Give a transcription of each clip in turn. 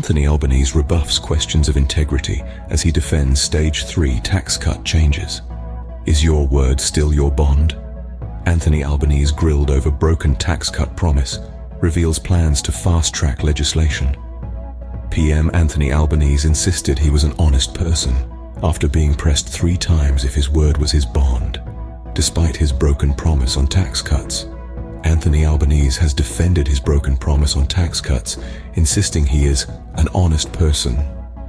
Anthony Albanese rebuffs questions of integrity as he defends Stage 3 tax cut changes. Is your word still your bond? Anthony Albanese, grilled over broken tax cut promise, reveals plans to fast-track legislation. PM Anthony Albanese insisted he was an honest person after being pressed 3 times if his word was his bond. Despite his broken promise on tax cuts, Anthony Albanese has defended his broken promise on tax cuts, insisting he is an honest person,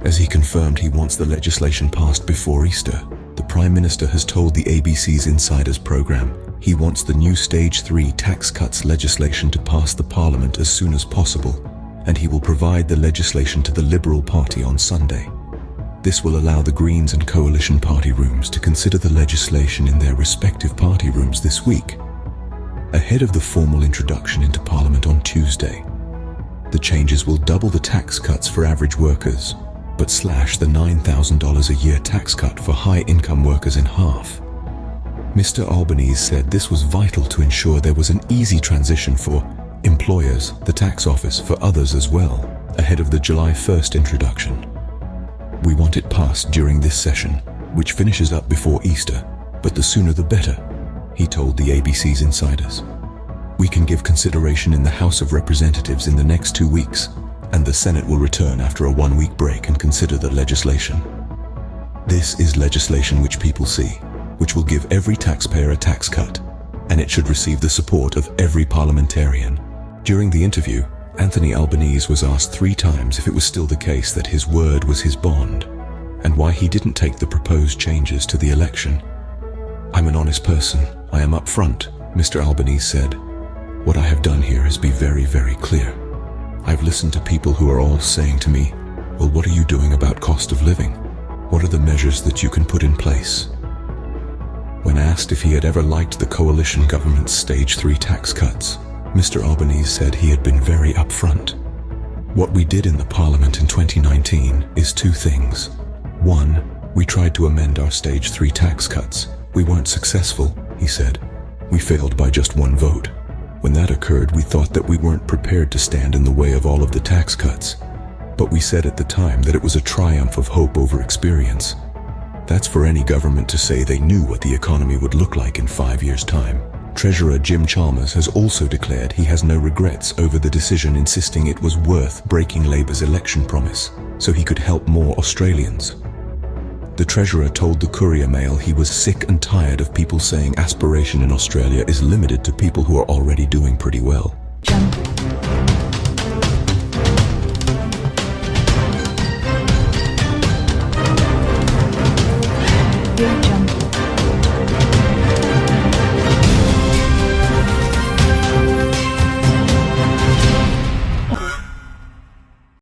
as he confirmed he wants the legislation passed before Easter. The Prime Minister has told the ABC's Insiders program he wants the new Stage 3 tax cuts legislation to pass the Parliament as soon as possible, and he will provide the legislation to the Liberal Party on Sunday. This will allow the Greens and Coalition party rooms to consider the legislation in their respective party rooms this week, ahead of the formal introduction into Parliament on Tuesday. The changes will double the tax cuts for average workers, but slash the $9,000 a year tax cut for high-income workers in half. Mr. Albanese said this was vital to ensure there was an easy transition for employers, the tax office, for others as well, ahead of the July 1st introduction. We want it passed during this session, which finishes up before Easter, but the sooner the better, he told the ABC's Insiders. We can give consideration in the House of Representatives in the next 2 weeks, and the Senate will return after a 1-week break and consider the legislation. This is legislation which people see, which will give every taxpayer a tax cut, and it should receive the support of every parliamentarian. During the interview, Anthony Albanese was asked 3 times if it was still the case that his word was his bond, and why he didn't take the proposed changes to the election. I'm an honest person. I am upfront, Mr. Albanese said. What I have done here is be very, very clear. I've listened to people who are all saying to me, well, what are you doing about cost of living? What are the measures that you can put in place? When asked if he had ever liked the coalition government's Stage 3 tax cuts, Mr. Albanese said he had been very upfront. What we did in the Parliament in 2019 is 2 things. 1, we tried to amend our Stage 3 tax cuts. We weren't successful, he said. We failed by just 1 vote. When that occurred, we thought that we weren't prepared to stand in the way of all of the tax cuts. But we said at the time that it was a triumph of hope over experience. That's for any government to say they knew what the economy would look like in 5 years' time. Treasurer Jim Chalmers has also declared he has no regrets over the decision, insisting it was worth breaking Labour's election promise so he could help more Australians. The Treasurer told the Courier Mail he was sick and tired of people saying aspiration in Australia is limited to people who are already doing pretty well.